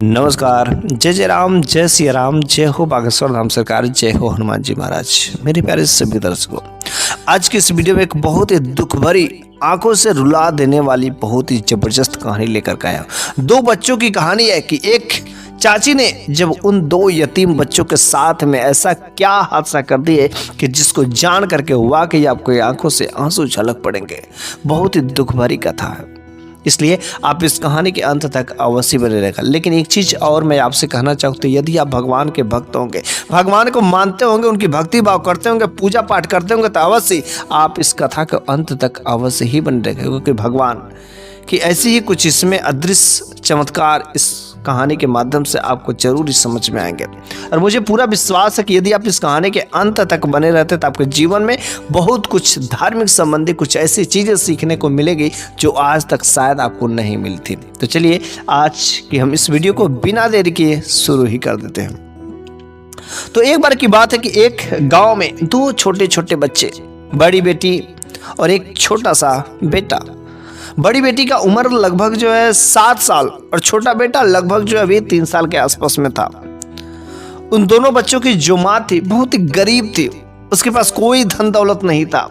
नमस्कार। जय जय राम, जय सिया राम, जय हो बागेश्वर धाम सरकार, जय हो हनुमान जी महाराज। मेरे प्यारे सभी दर्शकों, आज की इस वीडियो में एक बहुत ही दुख भरी, आंखों से रुला देने वाली बहुत ही जबरदस्त कहानी लेकर के आया। दो बच्चों की कहानी है कि एक चाची ने जब उन दो यतीम बच्चों के साथ में ऐसा क्या हादसा कर दिए कि जिसको जान करके वाकई आपको आंखों से आंसू झलक पड़ेंगे। बहुत ही दुख भरी कथा है, इसलिए आप इस कहानी के अंत तक अवश्य बने रहेगा। लेकिन एक चीज़ और मैं आपसे कहना चाहता हूँ, यदि आप भगवान के भक्त होंगे, भगवान को मानते होंगे, उनकी भक्ति भाव करते होंगे, पूजा पाठ करते होंगे, तो अवश्य आप इस कथा के अंत तक अवश्य ही बने रहेंगे, क्योंकि भगवान की ऐसी ही कुछ इसमें अदृश्य चमत्कार इस कहानी के माध्यम से आपको जरूर समझ में आएंगे। और मुझे पूरा विश्वास है कि यदि आप इस कहानी के अंत तक बने रहते तो आपके जीवन में बहुत कुछ धार्मिक संबंधी कुछ ऐसी चीज़ें सीखने को मिलेगी जो आज तक शायद आपको नहीं मिलती। तो चलिए आज की हम इस वीडियो को बिना देरी किए शुरू ही कर देते हैं। तो एक बार की बात है कि एक गाँव में दो छोटे छोटे बच्चे, बड़ी बेटी और एक छोटा सा बेटा। बड़ी बेटी का उम्र लगभग 7 साल और छोटा बेटा लगभग अभी 3 साल के आसपास में था। उन दोनों बच्चों की जो माँ थी बहुत ही गरीब थी, उसके पास कोई धन दौलत नहीं था,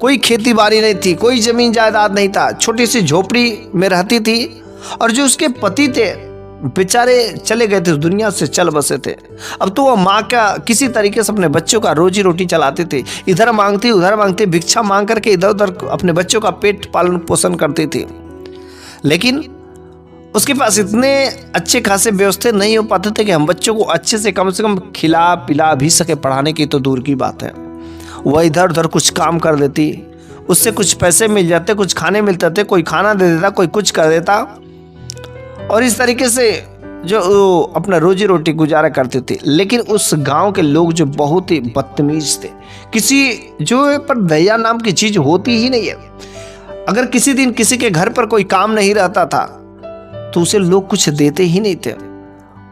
कोई खेती बाड़ी नहीं थी, कोई जमीन जायदाद नहीं था, छोटी सी झोपड़ी में रहती थी। और जो उसके पति थे बेचारे चले गए थे, दुनिया से चल बसे थे। अब तो वह माँ का किसी तरीके से अपने बच्चों का रोजी रोटी चलाती थी, इधर मांगती उधर मांगती, भिक्षा मांग करके इधर उधर अपने बच्चों का पेट पालन पोषण करती थी। लेकिन उसके पास इतने अच्छे खासे व्यवस्था नहीं हो पाते थे कि हम बच्चों को अच्छे से कम खिला पिला भी सके। पढ़ाने की तो दूर की बात है, वह इधर उधर कुछ काम कर देती, उससे कुछ पैसे मिल जाते, कुछ खाने मिलते थे, कोई खाना दे देता, कोई कुछ कर देता, और इस तरीके से जो अपना रोजी रोटी गुजारा करते थे। लेकिन उस गांव के लोग जो बहुत ही बदतमीज थे, किसी जो पर दया नाम की चीज होती ही नहीं है। अगर किसी दिन किसी के घर पर कोई काम नहीं रहता था तो उसे लोग कुछ देते ही नहीं थे।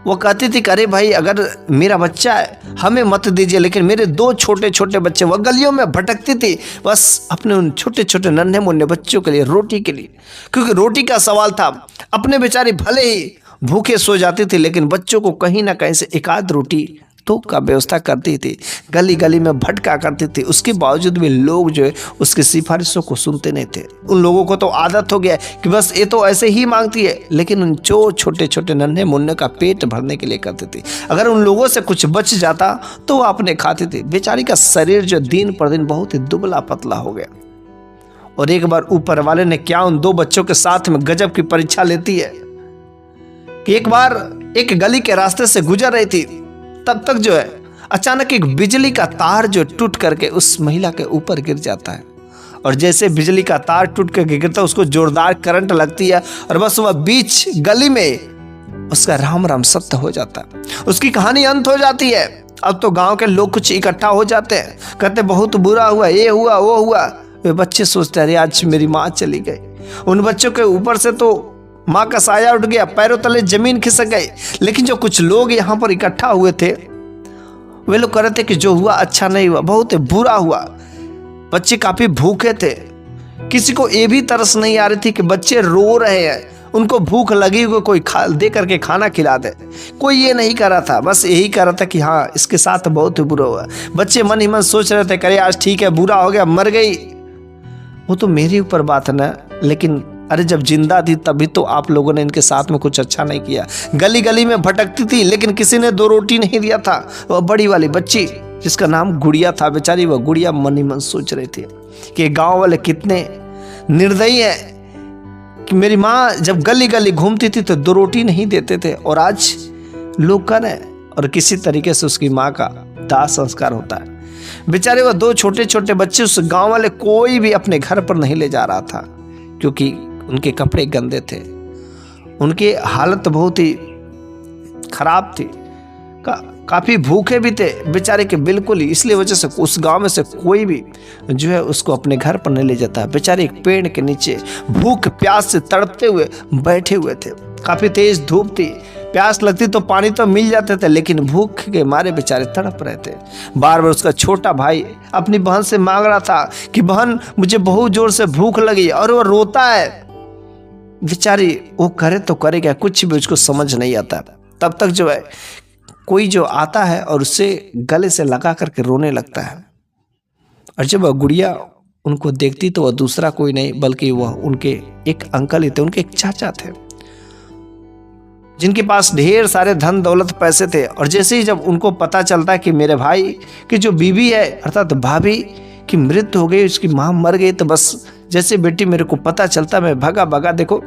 वो कहती थी, अरे भाई अगर मेरा बच्चा है हमें मत दीजिए, लेकिन मेरे दो छोटे छोटे बच्चे, वह गलियों में भटकती थी बस अपने उन छोटे छोटे नन्हे मुन्ने बच्चों के लिए, रोटी के लिए, क्योंकि रोटी का सवाल था। अपने बेचारे भले ही भूखे सो जाती थी लेकिन बच्चों को कहीं ना कहीं से एक आध रोटी तो का व्यवस्था करती थी, गली गली में भटका करती थी। उसके बावजूद भी लोग जो है उसकी सिफारिशों को सुनते नहीं थे। उन लोगों को तो आदत हो गया कि बस ये तो ऐसे ही मांगती है, लेकिन उन जो छोटे छोटे नन्हे मुन्ने का पेट भरने के लिए करती थी। अगर उन लोगों से कुछ बच जाता तो वो अपने खाती थी। बेचारी का शरीर जो दिन पर दिन बहुत ही दुबला पतला हो गया। और एक बार ऊपर वाले ने क्या उन दो बच्चों के साथ में गजब की परीक्षा लेती है कि एक बार एक गली के रास्ते से गुजर रही थी, तब तक जो है अचानक एक बिजली का तार जो टूट करके उस महिला के ऊपर गिर जाता है। और जैसे बिजली का तार टूट करके गिरता है, उसको जोरदार करंट लगती है और बस वह बीच गली में उसका राम राम सत्य हो जाता है। उसकी कहानी अंत हो जाती है। अब तो गांव के लोग कुछ इकट्ठा हो जाते हैं, कहते बहुत बुरा हुआ, ये हुआ वो हुआ। वे बच्चे सोचते हैं, अरे आज मेरी माँ चली गई। उन बच्चों के ऊपर से तो माँ का साया उठ गया, पैरों तले जमीन खिसक गई। लेकिन जो कुछ लोग यहाँ पर इकट्ठा हुए थे वे लोग कह रहे थे कि जो हुआ अच्छा नहीं हुआ, बहुत बुरा हुआ। बच्चे काफी भूखे थे, किसी को ये भी तरस नहीं आ रही थी कि बच्चे रो रहे हैं, उनको भूख लगी हुई, कोई दे करके खाना खिला दे। कोई ये नहीं कर रहा था, बस यही कर रहा था कि हाँ इसके साथ बहुत बुरा हुआ। बच्चे मन ही मन सोच रहे थे, करे आज ठीक है, बुरा हो गया, मर गई, वो तो मेरे ऊपर बात है ना, लेकिन अरे जब जिंदा थी तभी तो आप लोगों ने इनके साथ में कुछ अच्छा नहीं किया। गली गली में भटकती थी लेकिन किसी ने 2 रोटी नहीं दिया था। वह बड़ी वाली बच्ची जिसका नाम गुड़िया था, बेचारी वह गुड़िया मन ही मन सोच रही थी कि गांव वाले कितने निर्दयी हैं कि मेरी माँ जब गली गली घूमती थी तो 2 रोटी नहीं देते थे और आज लोग कर रहे। और किसी तरीके से उसकी माँ का दाह संस्कार होता है। बेचारे वह 2 छोटे छोटे बच्चे उस गाँव वाले कोई भी अपने घर पर नहीं ले जा रहा था, क्योंकि उनके कपड़े गंदे थे, उनकी हालत बहुत ही खराब थी, काफ़ी भूखे भी थे बेचारे के बिल्कुल ही। इसलिए वजह से उस गांव में से कोई भी जो है उसको अपने घर पर नहीं ले जाता। बेचारे एक पेड़ के नीचे भूख प्यास से तड़पते हुए बैठे हुए थे। काफ़ी तेज धूप थी, प्यास लगती तो पानी तो मिल जाते थे, लेकिन भूख के मारे बेचारे तड़प रहे थे। बार बार उसका छोटा भाई अपनी बहन से मांग रहा था कि बहन मुझे बहुत जोर से भूख लगी, और वो रोता है बेचारी वो करे तो करे क्या, कुछ भी उसको समझ नहीं आता। तब तक जो है कोई जो आता है और उससे गले से लगा करके रोने लगता है। और जब वह गुड़िया उनको देखती तो वह दूसरा कोई नहीं बल्कि वह उनके एक अंकल ही थे, उनके एक चाचा थे, जिनके पास ढेर सारे धन दौलत पैसे थे। और जैसे ही जब उनको पता चलता कि मेरे भाई की जो बीवी है अर्थात भाभी की मृत्यु हो गई, उसकी माँ मर गई, तो बस जैसे बेटी मेरे को पता चलता मैं भागा भागा, देखो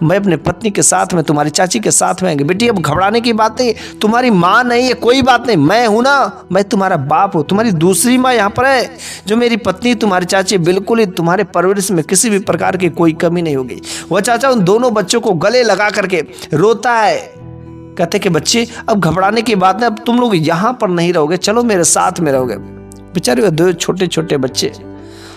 मैं अपने पत्नी के साथ में, तुम्हारी चाची के साथ में आएंगे। बेटी अब घबराने की बात नहीं, तुम्हारी माँ नहीं है, कोई बात नहीं, मैं हूं ना, मैं तुम्हारा बाप हूं, तुम्हारी दूसरी माँ यहाँ पर है जो मेरी पत्नी तुम्हारी चाची, बिल्कुल ही तुम्हारे परवरिश में किसी भी प्रकार की कोई कमी नहीं होगी। वह चाचा उन दोनों बच्चों को गले लगा करके रोता है, कहते कि बच्चे अब घबराने की बात नहीं, अब तुम लोग यहाँ पर नहीं रहोगे, चलो मेरे साथ में रहोगे। बेचारे वो दो छोटे छोटे बच्चे,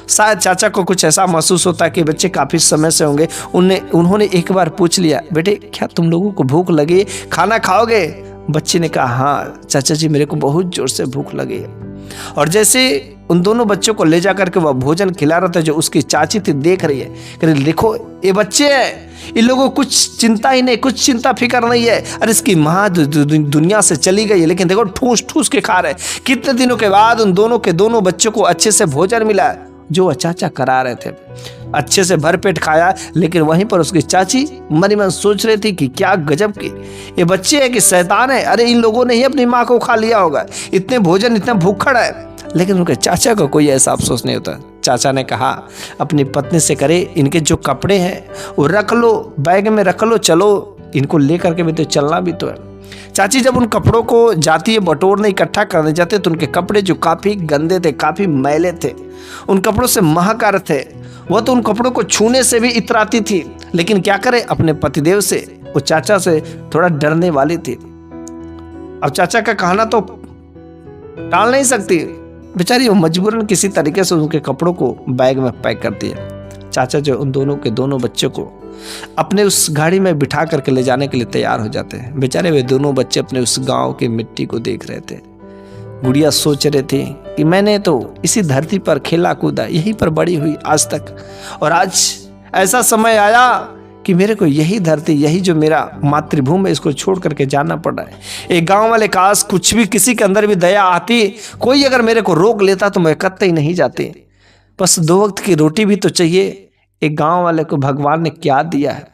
शायद चाचा को कुछ ऐसा महसूस होता कि बच्चे काफ़ी समय से होंगे, उन्होंने एक बार पूछ लिया, बेटे क्या तुम लोगों को भूख लगी, खाना खाओगे? बच्चे ने कहा हाँ चाचा जी मेरे को बहुत जोर से भूख लगी है। और जैसे उन दोनों बच्चों को ले जा करके वह भोजन खिला रहा था, जो उसकी चाची थी देख रही है, कह रही देखो ये बच्चे हैं, इन लोगों को कुछ चिंता ही नहीं, कुछ चिंता फिक्र नहीं है। अरे इसकी माँ दुनिया से चली गई है, लेकिन देखो ठूस ठूस के खा रहे। कितने दिनों के बाद उन दोनों के दोनों बच्चों को अच्छे से भोजन मिला जो चाचा करा रहे थे, अच्छे से भरपेट खाया। लेकिन वहीं पर उसकी चाची मन ही मन सोच रही थी कि क्या गजब की ये बच्चे हैं कि शैतान है, अरे इन लोगों ने ही अपनी माँ को खा लिया होगा, इतने भोजन इतना भूखड़ है। लेकिन उनके चाचा को कोई ऐसा अफसोस नहीं होता। चाचा ने कहा अपनी पत्नी से, करे इनके जो कपड़े हैं वो रख लो, बैग में रख लो, चलो इनको लेकर के भी तो चलना भी तो है। चाची जब उन कपड़ों को जाती है बटोरने, इकट्ठा करने जाते तो उनके कपड़े जो काफ़ी गंदे थे, काफ़ी मैले थे, उन कपड़ों से महक आ रहे थे। वह तो उन कपड़ों को छूने से भी इतराती थी, लेकिन क्या करे अपने पतिदेव से, वो चाचा से थोड़ा डरने वाली थी। अब चाचा का कहना तो टाल नहीं सकती, बेचारी वो मजबूरन किसी तरीके से उनके कपड़ों को बैग में पैक कर दिया। चाचा जो उन दोनों के दोनों बच्चों को अपने उस गाड़ी में बिठा करके ले जाने के लिए तैयार हो जाते हैं। बेचारे वे दोनों बच्चे अपने उस गांव की मिट्टी को देख रहे थे। गुड़िया सोच रहे थे कि मैंने तो इसी धरती पर खेला कूदा, यहीं पर बड़ी हुई आज तक, और आज ऐसा समय आया कि मेरे को यही धरती, यही जो मेरा मातृभूमि है, इसको छोड़ करके जाना पड़ रहा है। एक गांव वाले काश कुछ भी किसी के अंदर भी दया आती, कोई अगर मेरे को रोक लेता तो मैं कतई नहीं जाती। बस 2 वक्त की रोटी भी तो चाहिए। एक गांव वाले को भगवान ने क्या दिया है।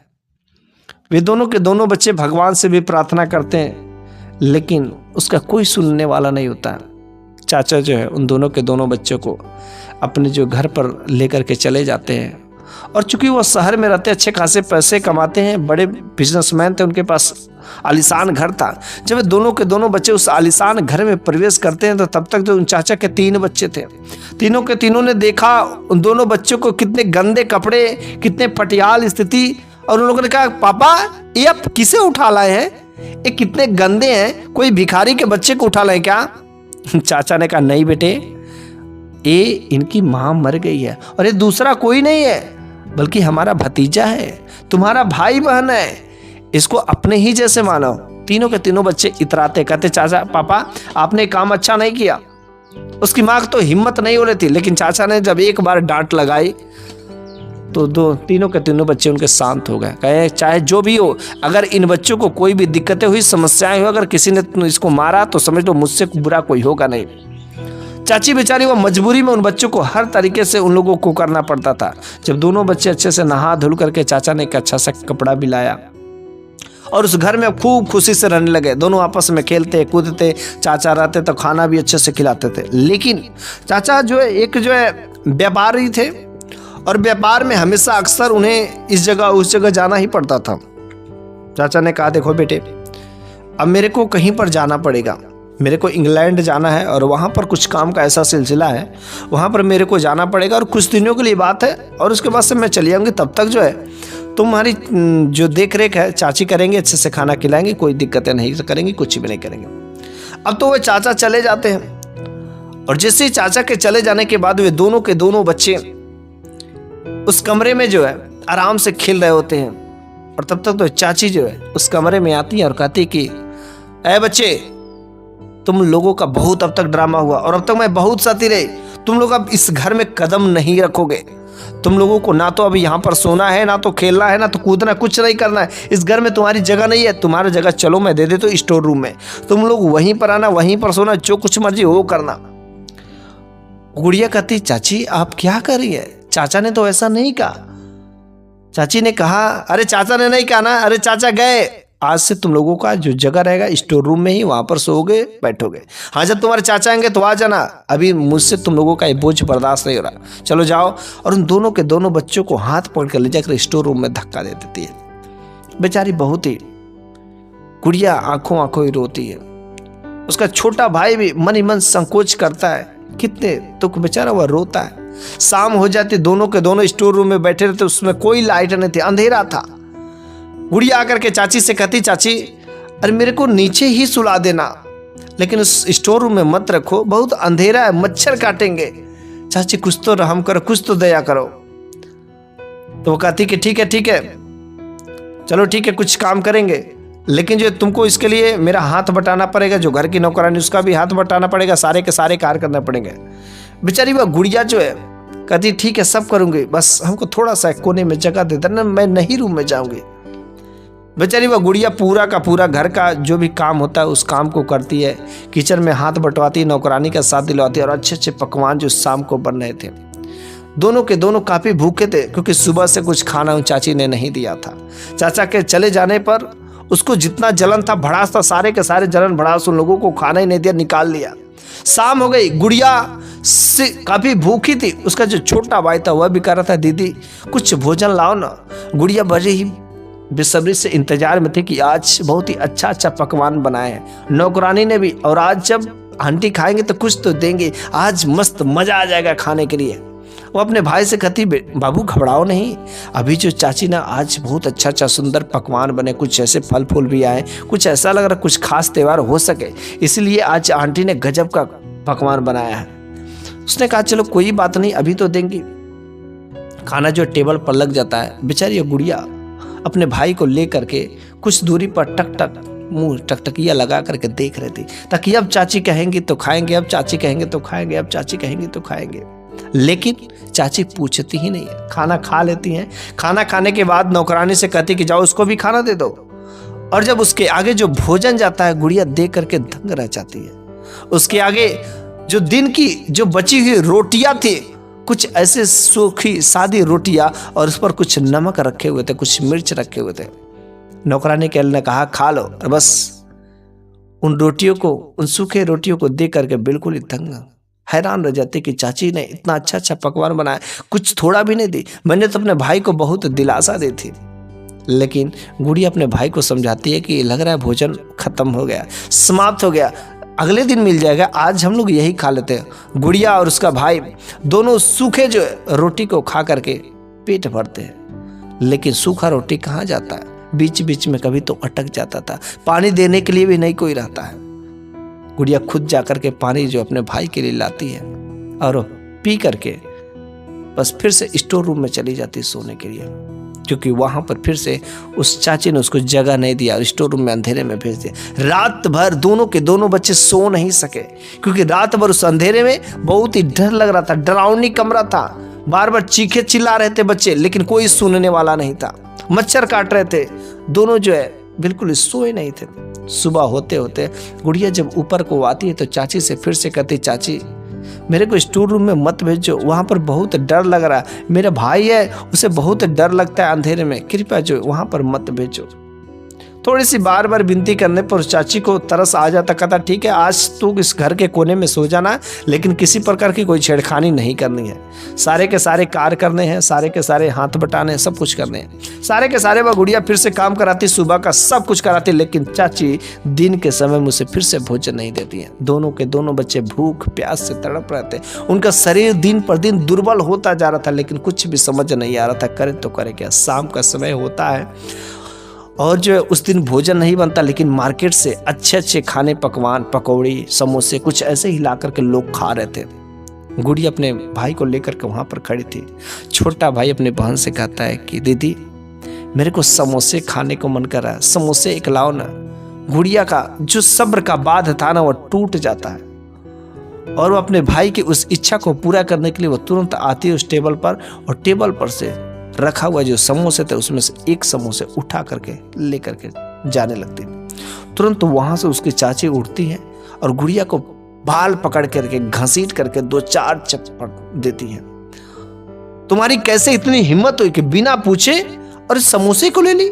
वे दोनों के दोनों बच्चे भगवान से भी प्रार्थना करते हैं, लेकिन उसका कोई सुनने वाला नहीं होता। चाचा जो है उन दोनों के दोनों बच्चों को अपने जो घर पर लेकर के चले जाते हैं। और चूंकि वो शहर में रहते, अच्छे खासे पैसे कमाते हैं, बड़े बिजनेसमैन थे, उनके पास आलीशान घर था। जब दोनों के दोनों बच्चे उस आलीशान घर में प्रवेश करते हैं तो तब तक जो उन चाचा के 3 बच्चे थे, तीनों के तीनों ने देखा उन दोनों बच्चों को, कितने गंदे कपड़े, कितने पटियाल स्थिति। और उन लोगों ने कहा पापा ये आप किसे उठा लाए हैं, ये कितने गंदे हैं, कोई भिखारी के बच्चे को उठा लाए क्या? चाचा ने कहा नहीं बेटे, ये इनकी माँ मर गई है और ये दूसरा कोई नहीं है बल्कि हमारा भतीजा है, तुम्हारा भाई बहन है, इसको अपने ही जैसे मानो। तीनों के तीनों बच्चे इतराते, कहते चाचा पापा आपने काम अच्छा नहीं किया। उसकी माँ तो हिम्मत नहीं हो रही थी, लेकिन चाचा ने जब एक बार डांट लगाई तो तीनों के तीनों बच्चे उनके शांत हो गए। कहे चाहे जो भी हो, अगर इन बच्चों को कोई भी दिक्कतें हुई, समस्याएं हुई, अगर किसी ने इसको मारा तो समझ लो मुझसे बुरा कोई होगा नहीं। चाची बेचारी वो मजबूरी में उन बच्चों को हर तरीके से उन लोगों को करना पड़ता था। जब दोनों बच्चे अच्छे से नहा धुल करके चाचा ने एक अच्छा सा कपड़ा भी लाया और उस घर में खूब खुशी से रहने लगे। दोनों आपस में खेलते कूदते, चाचा रहते तो खाना भी अच्छे से खिलाते थे। लेकिन चाचा जो है एक जो है व्यापारी थे और व्यापार में हमेशा अक्सर उन्हें इस जगह उस जगह जाना ही पड़ता था। चाचा ने कहा देखो बेटे, अब मेरे को कहीं पर जाना पड़ेगा, मेरे को इंग्लैंड जाना है और वहाँ पर कुछ काम का ऐसा सिलसिला है, वहाँ पर मेरे को जाना पड़ेगा और कुछ दिनों के लिए बात है और उसके बाद से मैं चली आऊँगी। तब तक जो है तुम्हारी जो देख रेख है चाची करेंगे, अच्छे से खाना खिलाएंगे, कोई दिक्कतें नहीं करेंगी, कुछ भी नहीं करेंगे। अब तो वो चाचा चले जाते हैं और जैसे ही चाचा के चले जाने के बाद वे दोनों के दोनों बच्चे उस कमरे में जो है आराम से खेल रहे होते हैं। और तब तक तो चाची जो है उस कमरे में आती है और कहती कि ऐ बच्चे, तुम लोगों का बहुत अब तक ड्रामा हुआ और अब तक मैं बहुत सती रही, तुम लोग अब इस घर में कदम नहीं रखोगे। तुम लोगों को ना तो अभी यहाँ पर सोना है, ना तो खेलना है, ना तो कूदना, कुछ नहीं करना है। इस घर में तुम्हारी जगह नहीं है। तुम्हारा जगह चलो मैं दे देता हूँ स्टोर रूम में, तुम लोग वहीं पर आना, वहीं पर सोना, जो कुछ मर्जी वो करना। गुड़िया कहती चाची आप क्या कर रही है, चाचा ने तो ऐसा नहीं कहा। चाची ने कहा अरे चाचा ने नहीं कहा ना, अरे चाचा गए, आज से तुम लोगों का जो जगह रहेगा स्टोर रूम में ही, वहां पर सोओगे बैठोगे। हाँ जब तुम्हारे चाचा आएंगे तो आ जाना, अभी मुझसे तुम लोगों का ये बोझ बर्दाश्त नहीं हो रहा, चलो जाओ। और उन दोनों के दोनों बच्चों को हाथ पकड़ कर ले जाकर स्टोर रूम में धक्का दे देती है। बेचारी बहुत ही गुड़िया आंखों आंखों ही रोती है। उसका छोटा भाई भी मन ही मन संकोच करता है, कितने दुख, बेचारा वह रोता है। शाम हो जाती, दोनों के दोनों स्टोर रूम में बैठे रहते, उसमें कोई लाइट नहीं थी, अंधेरा था। गुड़िया आकर के चाची से कहती चाची अरे मेरे को नीचे ही सुला देना, लेकिन उस स्टोर रूम में मत रखो, बहुत अंधेरा है, मच्छर काटेंगे। चाची कुछ तो रहम करो, कुछ तो दया करो। तो वो कहती कि ठीक है चलो ठीक है, कुछ काम करेंगे, लेकिन जो तुमको इसके लिए मेरा हाथ बटाना पड़ेगा, जो घर की नौकरानी उसका भी हाथ बटाना पड़ेगा, सारे के सारे कार्य करना पड़ेंगे। बेचारी वह गुड़िया जो है कहती ठीक है सब करूंगी, बस हमको थोड़ा सा कोने में जगह दे देना, मैं नहीं रूम में जाऊंगी। बेचारी वह गुड़िया पूरा का पूरा घर का जो भी काम होता है उस काम को करती है, किचन में हाथ बटवाती है, नौकरानी का साथ दिलवाती है, और अच्छे अच्छे पकवान जो शाम को बन रहे थे। दोनों के दोनों काफी भूखे थे, क्योंकि सुबह से कुछ खाना उन चाची ने नहीं दिया था। चाचा के चले जाने पर उसको जितना जलन था, भड़ास था, सारे के सारे जलन भड़ास उन लोगों को खाना ही नहीं दिया, निकाल लिया। शाम हो गई, गुड़िया से काफी भूखी थी। उसका जो छोटा भाई था वह भी कह रहा था दीदी कुछ भोजन लाओ ना। गुड़िया बड़े ही बेसब्री से इंतजार में थे कि आज बहुत ही अच्छा अच्छा पकवान बनाए हैं नौकरानी ने भी, और आज जब आंटी खाएंगे तो कुछ तो देंगे, आज मस्त मजा आ जाएगा खाने के लिए। वो अपने भाई से कहती बाबू घबराओ नहीं, अभी जो चाची ना आज बहुत अच्छा अच्छा सुंदर पकवान बने, कुछ ऐसे फल फूल भी आए, कुछ ऐसा लग रहा कुछ खास त्योहार हो सके, इसलिए आज आंटी ने गजब का पकवान बनाया है। उसने कहा चलो कोई बात नहीं, अभी तो देंगी। खाना जो टेबल पर लग जाता है, बेचारी गुड़िया अपने भाई को ले करके कुछ दूरी पर टक टक मुंह टकटकिया लगा करके देख रही थी, ताकि अब चाची कहेंगी तो खाएंगे, अब चाची कहेंगे तो खाएंगे, अब चाची कहेंगे तो खाएंगे। लेकिन चाची पूछती ही नहीं है, खाना खा लेती हैं। खाना खाने के बाद नौकरानी से कहती कि जाओ उसको भी खाना दे दो। और जब उसके आगे जो भोजन जाता है, गुड़िया देख करके दंग रह जाती है। उसके आगे जो दिन की जो बची हुई रोटियां थी, कुछ ऐसे सूखी सादी रोटियां, और उस पर कुछ नमक रखे हुए थे, कुछ मिर्च रखे हुए थे। नौकरानी के ने कहा खा लो, और बस उन रोटियों को, उन सूखे रोटियों को देख करके बिल्कुल ही दंग हैरान रह जाते कि चाची ने इतना अच्छा अच्छा पकवान बनाया, कुछ थोड़ा भी नहीं दी। मैंने तो अपने भाई को बहुत दिलासा दी थी। लेकिन गुड़िया अपने भाई को समझाती है कि लग रहा है भोजन खत्म हो गया, समाप्त हो गया, अगले दिन मिल जाएगा, आज हम लोग यही खा लेते हैं। गुड़िया और उसका भाई दोनों सूखे जो रोटी को खा करके पेट भरते हैं। लेकिन सूखा रोटी कहाँ जाता है, बीच बीच में कभी तो अटक जाता था, पानी देने के लिए भी नहीं कोई रहता है। गुड़िया खुद जाकर के पानी जो अपने भाई के लिए लाती है, और पी करके बस फिर से स्टोर रूम में चली जाती है सोने के लिए, क्योंकि वहां पर फिर से उस चाची ने उसको जगह नहीं दिया और स्टोर रूम में अंधेरे में भेज दिया। रात भर दोनों के दोनों बच्चे सो नहीं सके, क्योंकि रात भर उस अंधेरे में बहुत ही डर लग रहा था, डरावनी कमरा था, बार बार चीखे चिल्ला रहे थे बच्चे, लेकिन कोई सुनने वाला नहीं था। मच्छर काट रहे थे, दोनों जो है बिल्कुल सोए नहीं थे। सुबह होते होते गुड़िया जब ऊपर को आती है तो चाची से फिर से कहती चाची मेरे को स्टोर रूम में मत भेजो, वहाँ पर बहुत डर लग रहा है, मेरा भाई है उसे बहुत डर लगता है अंधेरे में, कृपया जो वहाँ पर मत भेजो। थोड़ी सी बार बार विनती करने पर चाची को तरस आ जाता, कहता ठीक है आज तू इस घर के कोने में सो जाना, लेकिन किसी प्रकार की कोई छेड़खानी नहीं करनी है, सारे के सारे कार्य करने हैं, सारे के सारे हाथ बटाने हैं, सब कुछ करने हैं। सारे के सारे वह गुड़िया फिर से काम कराती, सुबह का सब कुछ कराती, लेकिन चाची दिन के समय मुझे फिर से भोजन नहीं देती है। दोनों के दोनों बच्चे भूख प्यास से तड़प रहे थे, उनका शरीर दिन पर दिन दुर्बल होता जा रहा था, लेकिन कुछ भी समझ नहीं आ रहा था करे तो करे क्या। शाम का समय होता है और जो उस दिन भोजन नहीं बनता, लेकिन मार्केट से अच्छे अच्छे खाने, पकवान, पकौड़ी, समोसे कुछ ऐसे ही ला करके लोग खा रहे थे। गुड़िया अपने भाई को लेकर के वहाँ पर खड़ी थी। छोटा भाई अपने बहन से कहता है कि दीदी मेरे को समोसे खाने को मन कर रहा है, समोसे एक लाओ ना। गुड़िया का जो सब्र का बांध था ना वो टूट जाता है। और वो अपने भाई की उस इच्छा को पूरा करने के लिए वो तुरंत आती है उस टेबल पर, और टेबल पर से रखा हुआ जो समोसे थे उसमें से एक समोसे उठा करके लेकर के जाने लगती। तुरंत वहां से उसकी चाची उठती है और गुड़िया को बाल पकड़ करके घसीट करके 2-4 चप्पड़ देती है। तुम्हारी कैसे इतनी हिम्मत हुई कि बिना पूछे और इस समोसे को ले ली?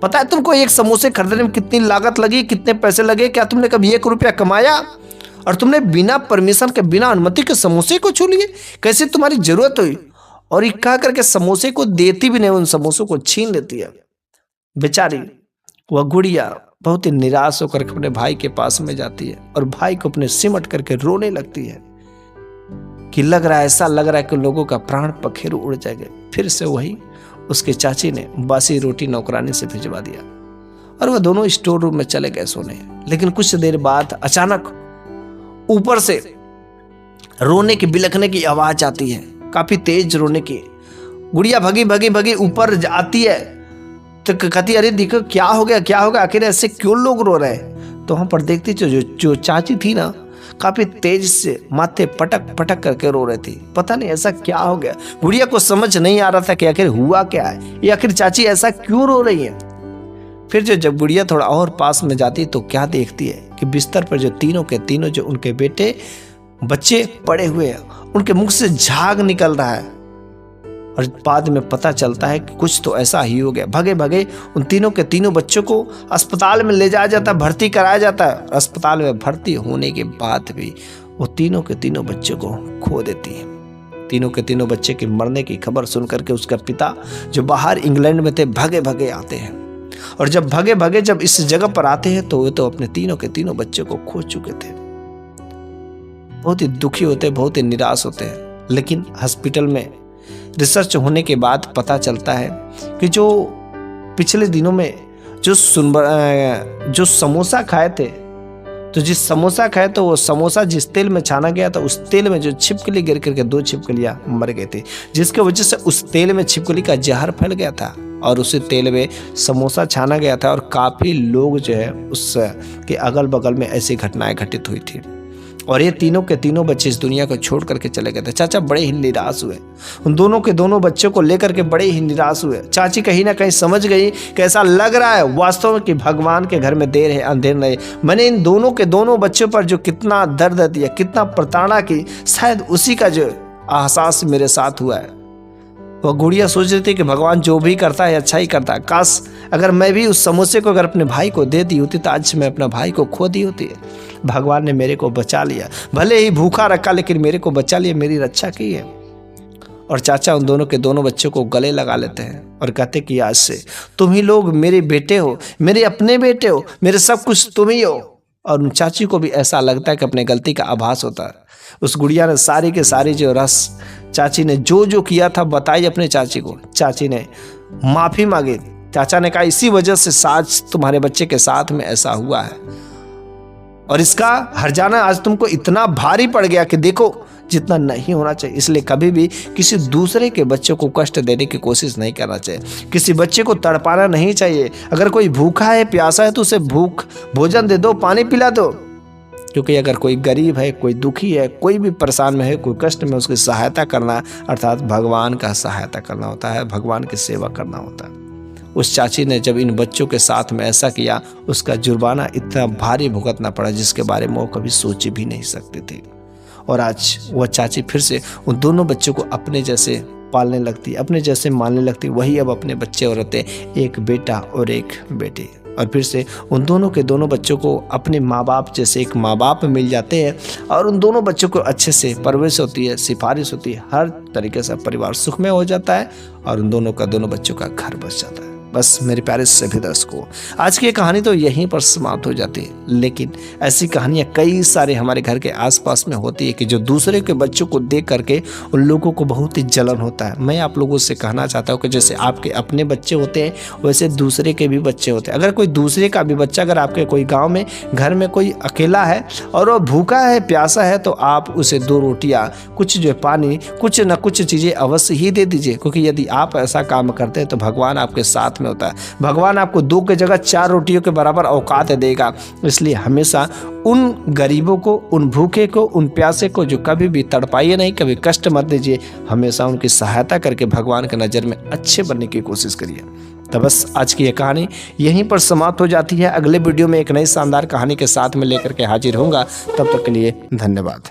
पता है तुमको एक समोसे खरीदने में कितनी लागत लगी, कितने पैसे लगे? क्या तुमने कभी 1 रुपया कमाया और तुमने बिना परमिशन के, बिना अनुमति के समोसे को छू लिए? कैसे तुम्हारी जरूरत हुई? और ये कह करके समोसे को देती भी नहीं, उन समोसों को छीन लेती है। बेचारी वह गुड़िया बहुत ही निराश होकर अपने भाई के पास में जाती है और भाई को अपने सिमट करके रोने लगती है कि लग रहा है, ऐसा लग रहा है कि लोगों का प्राण पखेरु उड़ जाएगा। फिर से वही उसके चाची ने बासी रोटी नौकरानी से भिजवा दिया और वह दोनों स्टोर रूम में चले गए सोने। लेकिन कुछ देर बाद अचानक ऊपर से रोने की, बिलखने की आवाज आती है, काफी तेज रोने की। गुड़िया भगी भगी भगी ऊपर आती है तो कहती, अरे देखो क्या हो गया, क्या हो गया, आखिर ऐसे क्यों लोग रो रहे हैं? तो वहां पर देखती जो चाची थी ना, काफी तेज से माथे पटक पटक करके रो रही थी। पता नहीं ऐसा क्या हो गया, गुड़िया को समझ नहीं आ रहा था कि आखिर हुआ क्या है, ये आखिर चाची ऐसा क्यों रो रही है। फिर जब गुड़िया थोड़ा और पास में जाती तो क्या देखती है कि बिस्तर पर जो तीनों के तीनों जो उनके बेटे बच्चे पड़े हुए हैं, उनके मुख से झाग निकल रहा है। और बाद में पता चलता है कि कुछ तो ऐसा ही हो गया। भगे भगे उन तीनों के तीनों बच्चों को अस्पताल में ले जाया जाता है, भर्ती कराया जाता है। अस्पताल में भर्ती होने के बाद भी वो तीनों के तीनों बच्चों को खो देती है। तीनों के तीनों बच्चे के मरने की खबर सुन करके उसका पिता जो बाहर इंग्लैंड में थे भगे भगे आते हैं, और जब भगे भगे जब इस जगह पर आते हैं तो वे तो अपने तीनों के तीनों बच्चों को खो चुके थे। बहुत ही दुखी होते, बहुत ही निराश होते हैं। लेकिन हॉस्पिटल में रिसर्च होने के बाद पता चलता है कि जो पिछले दिनों में जो समोसा खाए थे, तो जिस समोसा खाए तो वो समोसा जिस तेल में छाना गया था उस तेल में जो छिपकली गिर करके 2 छिपकलियां मर गई थी, जिसके वजह से उस तेल में छिपकली का जहर फैल गया था और उसी तेल में समोसा छाना गया था। और काफ़ी लोग जो है उसके अगल बगल में ऐसी घटनाएं घटित हुई थी और ये तीनों के तीनों बच्चे इस दुनिया को छोड़ करके चले गए थे। चाचा बड़े ही निराश हुए, उन दोनों के दोनों बच्चों को लेकर के बड़े ही निराश हुए। चाची कहीं ना कहीं समझ गई कि ऐसा लग रहा है वास्तव में कि भगवान के घर में देर है अंधेर नहीं। मैंने इन दोनों के दोनों बच्चों पर जो कितना दर्द दिया, कितना प्रताड़ना की, शायद उसी का जो एहसास मेरे साथ हुआ है। वह गुड़िया सोच रही थी कि भगवान जो भी करता है अच्छा ही करता है। काश अगर मैं भी उस समोसे को अगर अपने भाई को दे दी होती तो आज मैं अपना भाई को खो दी होती। भगवान ने मेरे को बचा लिया, भले ही भूखा रखा लेकिन मेरे को बचा लिया, मेरी रक्षा की है। और चाचा उन दोनों के दोनों बच्चों को गले लगा लेते हैं और कहते कि आज से तुम ही लोग मेरे बेटे हो, मेरे अपने बेटे हो, मेरे सब कुछ तुम ही हो। और उन चाची को भी ऐसा लगता है कि अपने गलती का आभास होता है। उस गुड़िया ने सारी के सारी जो रस चाची ने जो जो किया था बताई अपने चाची को। चाची ने माफ़ी मांगी। चाचा ने कहा इसी वजह से आज तुम्हारे बच्चे के साथ में ऐसा हुआ है और इसका हर्जाना आज तुमको इतना भारी पड़ गया कि देखो जितना नहीं होना चाहिए। इसलिए कभी भी किसी दूसरे के बच्चों को कष्ट देने की कोशिश नहीं करना चाहिए, किसी बच्चे को तड़पाना नहीं चाहिए। अगर कोई भूखा है, प्यासा है तो उसे भोजन दे दो, पानी पिला दो। क्योंकि अगर कोई गरीब है, कोई दुखी है, कोई भी परेशान में है, कोई कष्ट में, उसकी सहायता करना अर्थात भगवान का सहायता करना होता है, भगवान की सेवा करना होता है। उस चाची ने जब इन बच्चों के साथ में ऐसा किया, उसका जुर्माना इतना भारी भुगतना पड़ा जिसके बारे में वो कभी सोच भी नहीं सकती थी। और आज वह चाची फिर से उन दोनों बच्चों को अपने जैसे पालने लगती, अपने जैसे मानने लगती। वही अब अपने बच्चे और रहते, एक बेटा और एक बेटी। और फिर से उन दोनों के दोनों बच्चों को अपने माँ बाप जैसे एक माँ बाप मिल जाते हैं और उन दोनों बच्चों को अच्छे से परवरिश होती है, सिफारिश होती है, हर तरीके से परिवार सुखमय हो जाता है और उन दोनों बच्चों का घर बस जाता है। बस मेरे प्यारे सभी दर्शकों, आज की कहानी तो यहीं पर समाप्त हो जाती है, लेकिन ऐसी कहानियां कई सारे हमारे घर के आसपास में होती है कि जो दूसरे के बच्चों को देख करके उन लोगों को बहुत ही जलन होता है। मैं आप लोगों से कहना चाहता हूं कि जैसे आपके अपने बच्चे होते हैं वैसे दूसरे के भी बच्चे होते हैं। अगर कोई दूसरे का भी बच्चा, अगर आपके कोई गाँव में घर में कोई अकेला है और वो भूखा है, प्यासा है, तो आप उसे 2 रोटियाँ, कुछ जो पानी, कुछ न कुछ चीज़ें अवश्य ही दे दीजिए। क्योंकि यदि आप ऐसा काम करते हैं तो भगवान आपके साथ में होता है। भगवान आपको 2 की जगह 4 रोटियों के बराबर औकात देगा। इसलिए हमेशा उन गरीबों को, उन भूखे को, उन प्यासे को जो कभी भी तड़पाइए नहीं, कभी कष्ट मत दीजिए, हमेशा उनकी सहायता करके भगवान की नज़र में अच्छे बनने की कोशिश करिए। तो बस आज की ये कहानी यहीं पर समाप्त हो जाती है। अगले वीडियो में एक नई शानदार कहानी के साथ में लेकर के हाजिर होऊंगा। तब तक के लिए धन्यवाद।